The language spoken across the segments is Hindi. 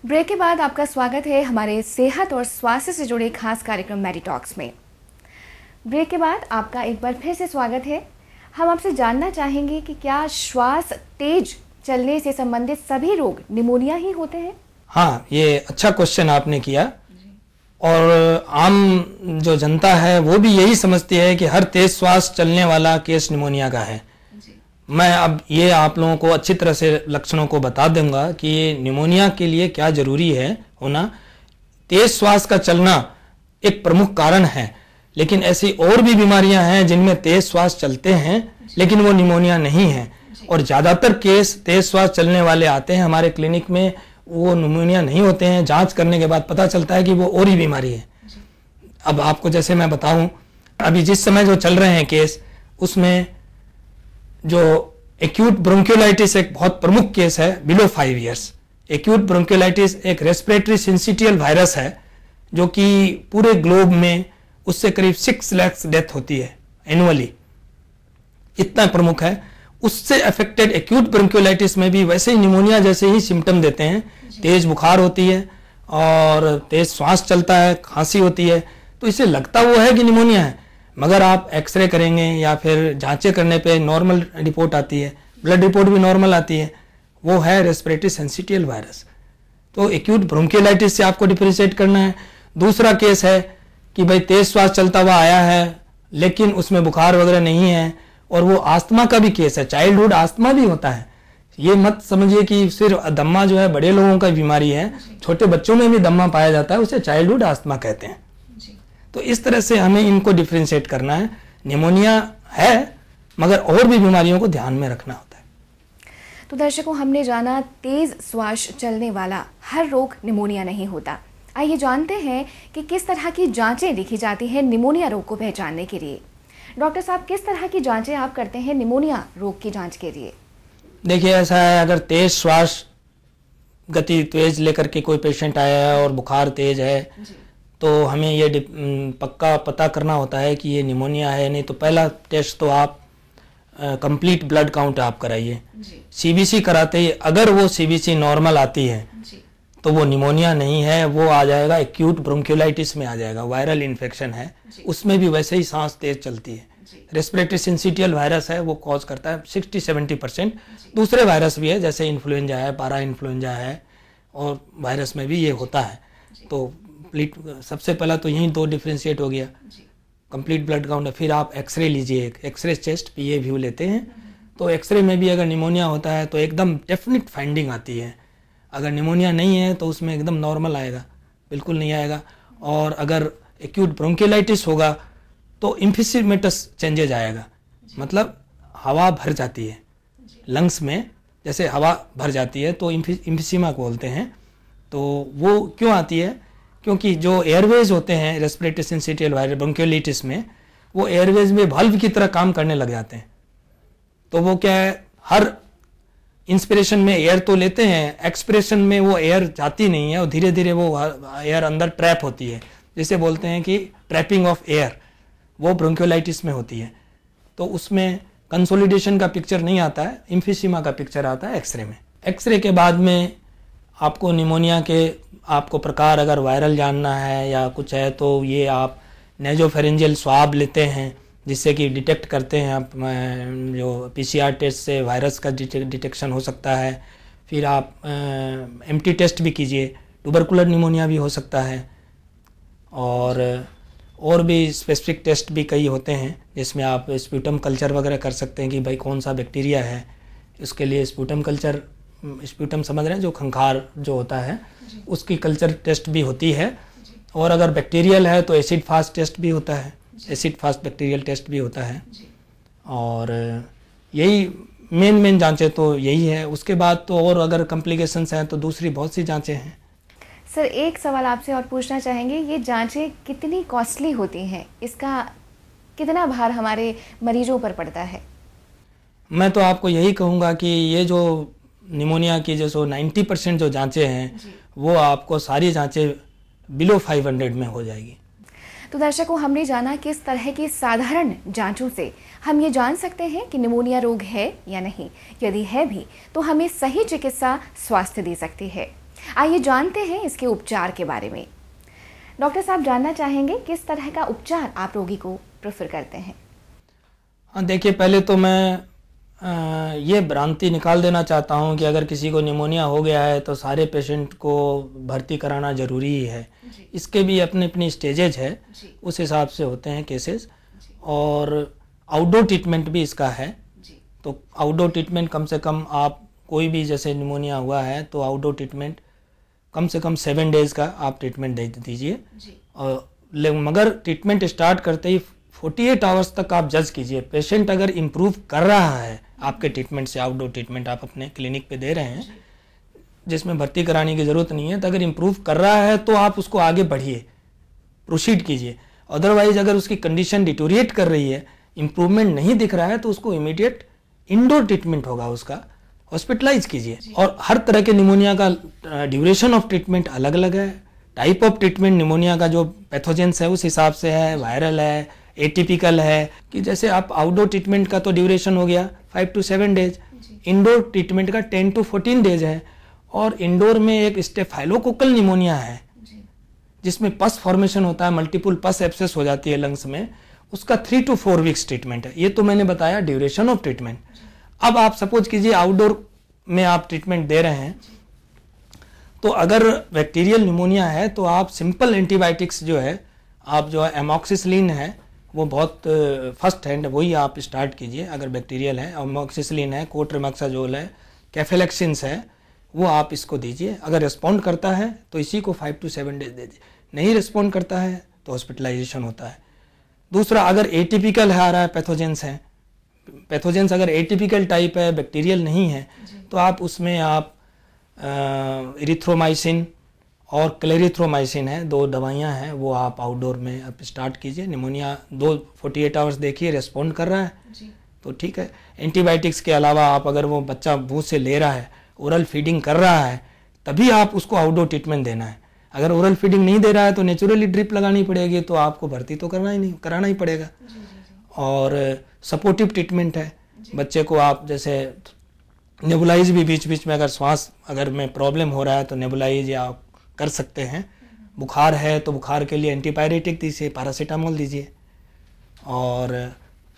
ब्रेक के बाद आपका स्वागत है हमारे सेहत और स्वास्थ्य से जुड़े खास कार्यक्रम मेडिटॉक्स में। ब्रेक के बाद आपका एक बार फिर से स्वागत है। हम आपसे जानना चाहेंगे कि क्या श्वास तेज चलने से संबंधित सभी रोग निमोनिया ही होते हैं? हाँ, ये अच्छा क्वेश्चन आपने किया। और आम जो जनता है वो भी यही समझती है कि हर तेज श्वास चलने वाला केस निमोनिया का है। मैं अब ये आप लोगों को अच्छी तरह से लक्षणों को बता दूंगा कि ये निमोनिया के लिए क्या जरूरी है होना। तेज श्वास का चलना एक प्रमुख कारण है, लेकिन ऐसी और भी बीमारियां हैं जिनमें तेज श्वास चलते हैं लेकिन वो निमोनिया नहीं है। और ज़्यादातर केस तेज श्वास चलने वाले आते हैं हमारे क्लिनिक में, वो निमोनिया नहीं होते हैं। जांच करने के बाद पता चलता है कि वो और ही बीमारी है। अब आपको जैसे मैं बताऊं, अभी जिस समय जो चल रहे हैं केस, उसमें जो एक्यूट ब्रोंकियोलाइटिस एक बहुत प्रमुख केस है बिलो 5 इयर्स। एक्यूट ब्रोंकियोलाइटिस एक रेस्पिरेटरी सिंसिटियल वायरस है जो कि पूरे ग्लोब में उससे करीब 6 लाख डेथ होती है एनुअली, इतना प्रमुख है। उससे अफेक्टेड एक्यूट ब्रोंकियोलाइटिस में भी वैसे ही निमोनिया जैसे ही सिम्टम देते हैं। तेज बुखार होती है और तेज श्वास चलता है, खांसी होती है, तो इससे लगता वो है कि निमोनिया है, मगर आप एक्सरे करेंगे या फिर जांचें करने पे नॉर्मल रिपोर्ट आती है, ब्लड रिपोर्ट भी नॉर्मल आती है, वो है रेस्पिरेटरी सिंसिटियल वायरस। तो एक्यूट ब्रोंकियोलाइटिस से आपको डिफरेंशिएट करना है। दूसरा केस है कि भाई तेज श्वास चलता हुआ आया है लेकिन उसमें बुखार वगैरह नहीं है, और वो आस्थमा का भी केस है। चाइल्डहुड आस्थमा भी होता है। ये मत समझिए कि सिर्फ दम्मा जो है बड़े लोगों का बीमारी है, छोटे बच्चों में भी दम्मा पाया जाता है, उसे चाइल्डहुड आस्थमा कहते हैं। तो इस तरह से हमें इनको डिफरेंशिएट करना है। निमोनिया है मगर और भी बीमारियों को ध्यान में रखना होता है। तो दर्शकों, हमने जाना तेज श्वास चलने वाला हर रोग निमोनिया नहीं होता। आइए जानते हैं कि किस तरह की जांचें लिखी जाती हैं निमोनिया रोग को पहचानने के लिए। डॉक्टर साहब, किस तरह की जांचें आप करते हैं निमोनिया रोग की जांच के लिए? देखिए, ऐसा है, अगर तेज श्वास गति तेज लेकर के कोई पेशेंट आया है और बुखार तेज है तो हमें ये पक्का पता करना होता है कि ये निमोनिया है। नहीं तो पहला टेस्ट तो आप कंप्लीट ब्लड काउंट आप कराइए। सीबीसी कराते ही अगर वो सीबीसी नॉर्मल आती है तो वो निमोनिया नहीं है, वो आ जाएगा एक्यूट ब्रोंकियोलाइटिस में आ जाएगा, वायरल इन्फेक्शन है। उसमें भी वैसे ही सांस तेज चलती है। रेस्पिरेटरी सिंसिटियल वायरस है, वो कॉज करता है 60-70%। दूसरे वायरस भी है जैसे इन्फ्लुएंजा है, पारा इन्फ्लुएंजा है, और वायरस में भी ये होता है। तो सबसे पहला तो यही 2 डिफरेंशिएट हो गया, कंप्लीट ब्लड काउंट। फिर आप एक्सरे लीजिए, एक एक्सरे चेस्ट पीए व्यू लेते हैं, तो एक्सरे में भी अगर निमोनिया होता है तो एकदम डेफिनेट फाइंडिंग आती है। अगर निमोनिया नहीं है तो उसमें एकदम नॉर्मल आएगा, बिल्कुल नहीं आएगा। और अगर एक्यूट ब्रोंकियोलाइटिस होगा तो इम्फिसीमेटस चेंजेज आएगा, मतलब हवा भर जाती है लंग्स में, जैसे हवा भर जाती है तो इम्फिसीमा बोलते हैं। तो वो क्यों आती है? क्योंकि जो एयरवेज होते हैं रेस्पिरेटरी सिंसिटियल वायरस ब्रोंकियोलाइटिस में, वो एयरवेज में वाल्व की तरह काम करने लग जाते हैं। तो वो क्या है, हर इंस्पिरेशन में एयर तो लेते हैं, एक्सपिरेशन में वो एयर जाती नहीं है और धीरे धीरे वो एयर अंदर ट्रैप होती है, जिसे बोलते हैं कि ट्रैपिंग ऑफ एयर, वो ब्रोंकियोलाइटिस में होती है। तो उसमें कंसोलिडेशन का पिक्चर नहीं आता है, इम्फिसीमा का पिक्चर आता है एक्सरे में। एक्सरे के बाद में आपको निमोनिया के आपको प्रकार अगर वायरल जानना है या कुछ है तो ये आप नेजोफेरेंजियल स्वाब लेते हैं, जिससे कि डिटेक्ट करते हैं आप, जो पीसीआर टेस्ट से वायरस का डिटेक्शन हो सकता है। फिर आप एमटी टेस्ट भी कीजिए, ट्यूबरकुलर निमोनिया भी हो सकता है। और भी स्पेसिफिक टेस्ट भी कई होते हैं जिसमें आप स्प्यूटम कल्चर वगैरह कर सकते हैं कि भाई कौन सा बैक्टीरिया है। उसके लिए स्प्यूटम कल्चर, स्प्यूटम समझ रहे हैं, जो खंखार जो होता है उसकी कल्चर टेस्ट भी होती है। और अगर बैक्टीरियल है तो एसिड फास्ट टेस्ट भी होता है, एसिड फास्ट बैक्टीरियल टेस्ट भी होता है। और यही मेन जांचें तो यही है। उसके बाद तो और अगर कॉम्प्लिकेशंस हैं तो दूसरी बहुत सी जांचें हैं। सर, एक सवाल आपसे और पूछना चाहेंगे, ये जांचें कितनी कॉस्टली होती हैं? इसका कितना भार हमारे मरीजों पर पड़ता है? मैं तो आपको यही कहूँगा कि ये जो निमोनिया की जो 90% जो जांचें हैं वो आपको सारी जांचें बिलो 500 में हो जाएगी। तो दर्शकों, हमने जाना किस तरह की साधारण जांचों से हम ये जान सकते हैं कि निमोनिया रोग है या नहीं। यदि है भी तो हमें सही चिकित्सा स्वास्थ्य दे सकती है। आइए जानते हैं इसके उपचार के बारे में। डॉक्टर साहब, जानना चाहेंगे किस तरह का उपचार आप रोगी को प्रेफर करते हैं? हाँ, देखिए, पहले तो मैं ये भ्रांति निकाल देना चाहता हूँ कि अगर किसी को निमोनिया हो गया है तो सारे पेशेंट को भर्ती कराना ज़रूरी ही है। इसके भी अपनी अपनी स्टेजेज है, उस हिसाब से होते हैं केसेस। और आउटडोर ट्रीटमेंट भी इसका है। तो आउटडोर ट्रीटमेंट कम से कम आप कोई भी जैसे निमोनिया हुआ है तो आउटडोर ट्रीटमेंट कम से कम 7 डेज़ का आप ट्रीटमेंट दे दीजिए। और मगर ट्रीटमेंट स्टार्ट करते ही 48 आवर्स तक आप जज कीजिए। पेशेंट अगर इम्प्रूव कर रहा है आपके ट्रीटमेंट से, आउटडोर ट्रीटमेंट आप अपने क्लिनिक पे दे रहे हैं जिसमें भर्ती कराने की ज़रूरत नहीं है, तो अगर इम्प्रूव कर रहा है तो आप उसको आगे बढ़िए, प्रोसीड कीजिए। अदरवाइज अगर उसकी कंडीशन डिटोरिएट कर रही है, इम्प्रूवमेंट नहीं दिख रहा है, तो उसको इमीडिएट इंडोर ट्रीटमेंट होगा, उसका हॉस्पिटलाइज कीजिए। और हर तरह के निमोनिया का ड्यूरेशन ऑफ ट्रीटमेंट अलग अलग है। टाइप ऑफ ट्रीटमेंट निमोनिया का जो पैथोजेंस है उस हिसाब से है, वायरल है, एटिपिकल है। कि जैसे आप आउटडोर ट्रीटमेंट का तो ड्यूरेशन हो गया 5 to 7 डेज, इंडोर ट्रीटमेंट का 10 to 14 डेज है। और इंडोर में एक स्टेफाइलोकोकल निमोनिया है जिसमें पस फॉर्मेशन होता है, मल्टीपल पस एब्सेस हो जाती है लंग्स में, उसका 3 to 4 वीक्स ट्रीटमेंट है। ये तो मैंने बताया ड्यूरेशन ऑफ ट्रीटमेंट। अब आप सपोज कीजिए आउटडोर में आप ट्रीटमेंट दे रहे हैं, तो अगर बैक्टीरियल निमोनिया है तो आप सिंपल एंटीबायोटिक्स जो है, आप जो है एमॉक्सिसिलिन है वो बहुत फर्स्ट हैंड वही आप स्टार्ट कीजिए। अगर बैक्टीरियल है, एमॉक्सिसिलिन है, कोट्रिमैक्साजोल है, कैफेलेक्सिन्स है, वो आप इसको दीजिए। अगर रिस्पॉन्ड करता है तो इसी को 5 to 7 डेज दे दीजिए। नहीं रिस्पॉन्ड करता है तो हॉस्पिटलाइजेशन होता है। दूसरा, अगर एटिपिकल है आ रहा है, पैथोजेंस है, पैथोजेंस अगर एटिपिकल टाइप है, बैक्टीरियल नहीं है, तो आप उसमें आप इरिथ्रोमाइसिन और क्लेरिथ्रोमाइसिन है, 2 दवाइयाँ हैं, वो आप आउटडोर में आप स्टार्ट कीजिए। निमोनिया 48 आवर्स देखिए, रिस्पॉन्ड कर रहा है तो ठीक है। एंटीबायोटिक्स के अलावा आप अगर वो बच्चा मुंह से ले रहा है, ओरल फीडिंग कर रहा है, तभी आप उसको आउटडोर ट्रीटमेंट देना है। अगर ओरल फीडिंग नहीं दे रहा है तो नेचुरली ड्रिप लगानी पड़ेगी, तो आपको भर्ती तो कराना ही पड़ेगा। और सपोर्टिव ट्रीटमेंट है, बच्चे को आप जैसे नेबुलाइज भी बीच बीच में, अगर श्वास अगर में प्रॉब्लम हो रहा है तो नेबुलाइज या कर सकते हैं। बुखार है तो बुखार के लिए एंटीपायरेटिक दीजिए, पैरासीटामोल दीजिए। और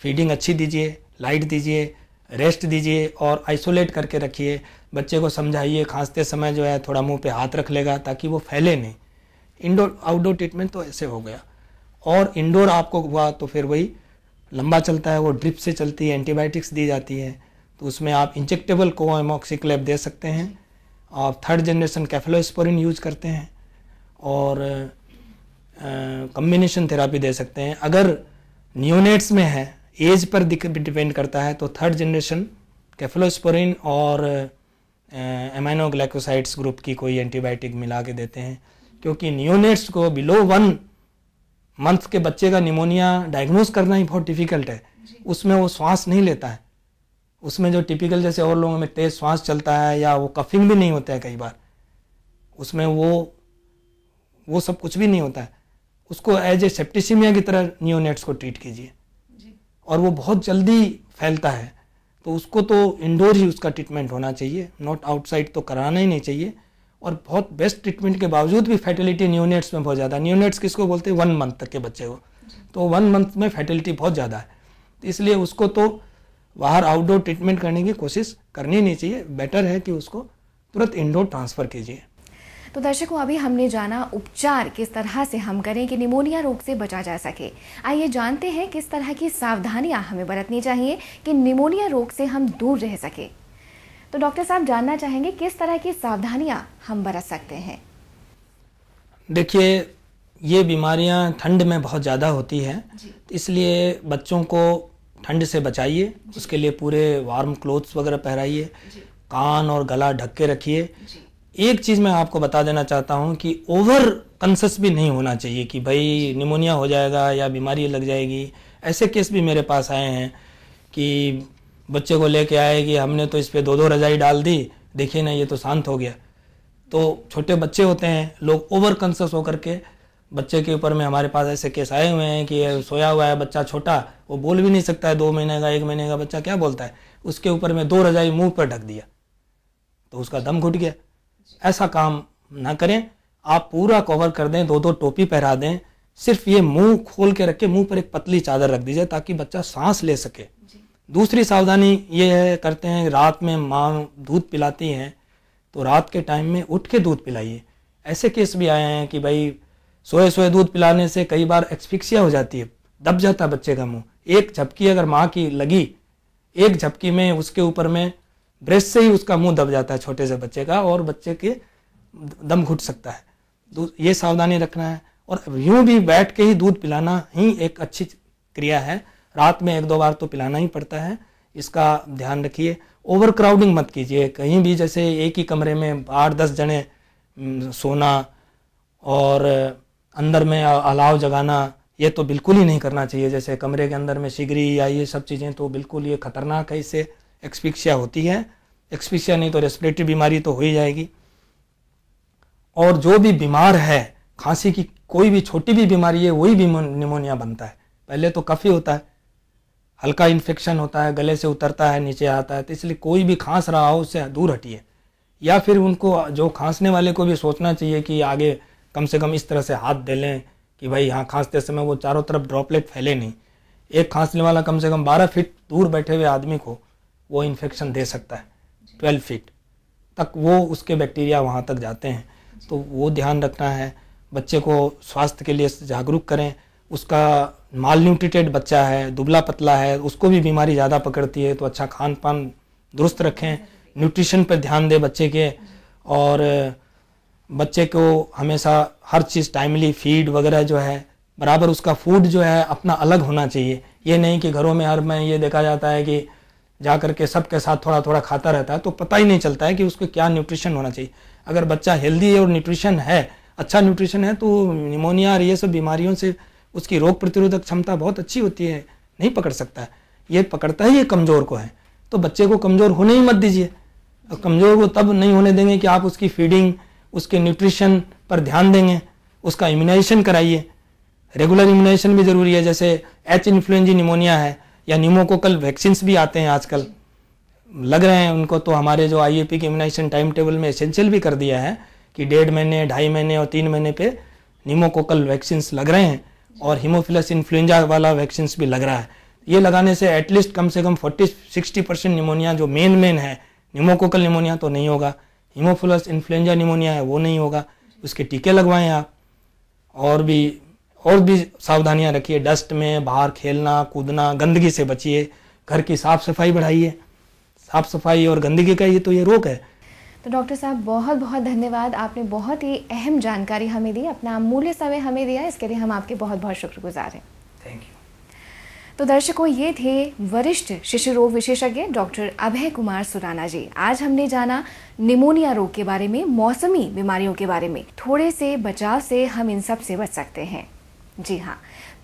फीडिंग अच्छी दीजिए, लाइट दीजिए, रेस्ट दीजिए और आइसोलेट करके रखिए। बच्चे को समझाइए, खांसते समय जो है थोड़ा मुंह पे हाथ रख लेगा ताकि वो फैले नहीं। इंडोर आउटडोर ट्रीटमेंट तो ऐसे हो गया। और इंडोर आपको हुआ तो फिर वही लंबा चलता है, वो ड्रिप से चलती है, एंटीबायोटिक्स दी जाती है, तो उसमें आप इंजेक्टेबल कोएमॉक्सिक्लेब दे सकते हैं। आप 3rd जनरेशन कैफेलोस्पोरिन यूज करते हैं और कम्बिनेशन थेरापी दे सकते हैं। अगर नियोनेट्स में है, एज पर डिपेंड करता है, तो 3rd जनरेशन कैफेलोस्पोरिन और एमाइनोग्लाइकोसाइड्स ग्रुप की कोई एंटीबायोटिक मिला के देते हैं। क्योंकि नियोनेट्स को बिलो 1 मंथ के बच्चे का निमोनिया डायग्नोज करना ही बहुत डिफिकल्ट है। उसमें वो श्वास नहीं लेता है, उसमें जो टिपिकल जैसे और लोगों में तेज श्वास चलता है या वो कफिंग भी नहीं होता है, कई बार उसमें वो सब कुछ भी नहीं होता है। उसको एज ए सेप्टिसिमिया की तरह नियोनेट्स को ट्रीट कीजिए। और वो बहुत जल्दी फैलता है, तो उसको तो इंडोर ही उसका ट्रीटमेंट होना चाहिए, नॉट आउटसाइड तो कराना ही नहीं चाहिए। और बहुत बेस्ट ट्रीटमेंट के बावजूद भी फैटिलिटी नियोनेट्स में बहुत ज़्यादा। नियोनेट्स किसको बोलते हैं? 1 मंथ तक के बच्चे को, तो 1 मंथ में फैटिलिटी बहुत ज़्यादा है। तो इसलिए उसको तो बाहर आउटडोर ट्रीटमेंट करने की कोशिश करनी नहीं चाहिए। बेटर है कि उसको तुरंत इंडोर ट्रांसफ़र कीजिए। तो दर्शकों, अभी हमने जाना उपचार किस तरह से हम करें कि निमोनिया रोग से बचा जा सके। आइए जानते हैं किस तरह की सावधानियां हमें बरतनी चाहिए कि निमोनिया रोग से हम दूर रह सके। तो डॉक्टर साहब, जानना चाहेंगे किस तरह की सावधानियां हम बरत सकते हैं? देखिए, ये बीमारियां ठंड में बहुत ज़्यादा होती है, इसलिए बच्चों को ठंड से बचाइए। उसके लिए पूरे वार्म क्लोथ्स वगैरह पहनाइए, कान और गला ढक के रखिए। एक चीज़ मैं आपको बता देना चाहता हूँ कि ओवर कंसस भी नहीं होना चाहिए कि भाई निमोनिया हो जाएगा या बीमारी लग जाएगी। ऐसे केस भी मेरे पास आए हैं कि बच्चे को लेके आए कि हमने तो इस पे 2-2 रजाई डाल दी, देखिए ना ये तो शांत हो गया। तो छोटे बच्चे होते हैं, लोग ओवर कंसस होकर के बच्चे के ऊपर में, हमारे पास ऐसे केस आए हुए हैं कि सोया हुआ है बच्चा छोटा, वो बोल भी नहीं सकता है, 2 महीने का 1 महीने का बच्चा क्या बोलता है, उसके ऊपर में 2 रजाई मुंह पर ढक दिया तो उसका दम घुट गया। ऐसा काम ना करें। आप पूरा कवर कर दें, 2-2 टोपी पहरा दें, सिर्फ ये मुंह खोल के रख के मुंह पर एक पतली चादर रख दीजिए ताकि बच्चा सांस ले सके। दूसरी सावधानी ये है करते हैं, रात में माँ दूध पिलाती हैं तो रात के टाइम में उठ के दूध पिलाइए। ऐसे केस भी आए हैं कि भाई सोए सोए दूध पिलाने से कई बार एक्सफिक्सिया हो जाती है, दब जाता है बच्चे का मुंह। एक झपकी अगर माँ की लगी, एक झपकी में उसके ऊपर में ब्रेस्ट से ही उसका मुंह दब जाता है छोटे से बच्चे का, और बच्चे के दम घुट सकता है। ये सावधानी रखना है। और यूं भी बैठ के ही दूध पिलाना ही एक अच्छी क्रिया है। रात में 1-2 बार तो पिलाना ही पड़ता है, इसका ध्यान रखिए। ओवर क्राउडिंग मत कीजिए कहीं भी, जैसे एक ही कमरे में 8-10 जने सोना और अंदर में अलाव जगाना, ये तो बिल्कुल ही नहीं करना चाहिए। जैसे कमरे के अंदर में सिगरी या ये सब चीज़ें तो बिल्कुल ये खतरनाक है, इससे एक्सफिक्सिया होती है। एक्सफिक्सिया नहीं तो रेस्पिरेटरी बीमारी तो हो ही जाएगी। और जो भी बीमार है, खांसी की कोई भी छोटी भी बीमारी है, वही भी निमोनिया बनता है। पहले तो कफ ही होता है, हल्का इन्फेक्शन होता है, गले से उतरता है, नीचे आता है। तो इसलिए कोई भी खांस रहा हो उससे दूर हटिए। या फिर उनको, जो खांसने वाले को भी सोचना चाहिए कि आगे कम से कम इस तरह से हाथ दे लें कि भाई यहाँ खांसते समय वो चारों तरफ ड्रॉपलेट फैले नहीं। एक खांसने वाला कम से कम 12 फीट दूर बैठे हुए आदमी को वो इन्फेक्शन दे सकता है, 12 फीट तक वो उसके बैक्टीरिया वहाँ तक जाते हैं। तो वो ध्यान रखना है। बच्चे को स्वास्थ्य के लिए जागरूक करें। उसका माल न्यूट्रिटेड बच्चा है, दुबला पतला है, उसको भी बीमारी ज़्यादा पकड़ती है, तो अच्छा खान पान दुरुस्त रखें, न्यूट्रिशन पर ध्यान दें बच्चे के। और बच्चे को हमेशा हर चीज़ टाइमली फीड वगैरह जो है बराबर, उसका फूड जो है अपना अलग होना चाहिए। ये नहीं कि घरों में हर में ये देखा जाता है कि जा करके सबके साथ थोड़ा थोड़ा खाता रहता है, तो पता ही नहीं चलता है कि उसको क्या न्यूट्रिशन होना चाहिए। अगर बच्चा हेल्दी है और न्यूट्रिशन है, अच्छा न्यूट्रिशन है, तो निमोनिया और ये सब बीमारियों से उसकी रोग प्रतिरोधक क्षमता बहुत अच्छी होती है, नहीं पकड़ सकता है। ये पकड़ता ही ये कमज़ोर को है। तो बच्चे को कमज़ोर होने ही मत दीजिए। और कमज़ोर को तब नहीं होने देंगे कि आप उसकी फीडिंग, उसके न्यूट्रिशन पर ध्यान देंगे, उसका इम्यूनाइजेशन कराइए। रेगुलर इम्यूनाइजेशन भी ज़रूरी है। जैसे एच इन्फ्लुएंजा निमोनिया है या न्यूमोकोकल वैक्सीन्स भी आते हैं आजकल, लग रहे हैं उनको, तो हमारे जो IAP के इम्यूनाइजेशन टाइम टेबल में एसेंशियल भी कर दिया है कि 1.5 महीने, 2.5 महीने और 3 महीने पे न्यूमोकोकल वैक्सीन्स लग रहे हैं। और हीमोफिलस इन्फ्लुएंजा वाला वैक्सीन्स भी लग रहा है। ये लगाने से एटलीस्ट कम से कम 40-60% निमोनिया जो मेन है, न्यूमोकोकल निमोनिया तो नहीं होगा, हीमोफिलस इन्फ्लुएंजा निमोनिया है वो नहीं होगा। उसके टीके लगवाएं आप। और भी सावधानियां रखिए। डस्ट में बाहर खेलना कूदना, गंदगी से बचिए, घर की साफ सफाई बढ़ाइए। साफ सफाई और गंदगी का ये तो ये रोग है। तो डॉक्टर साहब बहुत बहुत धन्यवाद, आपने बहुत ही अहम जानकारी हमें दी, अपना अमूल्य समय हमें दिया, इसके लिए हम आपके बहुत बहुत शुक्रगुजार हैं। Thank you. तो दर्शकों, ये थे वरिष्ठ शिशु रोग विशेषज्ञ डॉक्टर अभय कुमार सुराना जी। आज हमने जाना निमोनिया रोग के बारे में, मौसमी बीमारियों के बारे में, थोड़े से बचाव से हम इन सब से बच सकते हैं। जी हाँ,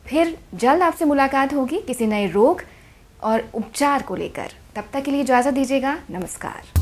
फिर जल्द आपसे मुलाकात होगी किसी नए रोग और उपचार को लेकर। तब तक के लिए इजाज़त दीजिएगा। नमस्कार।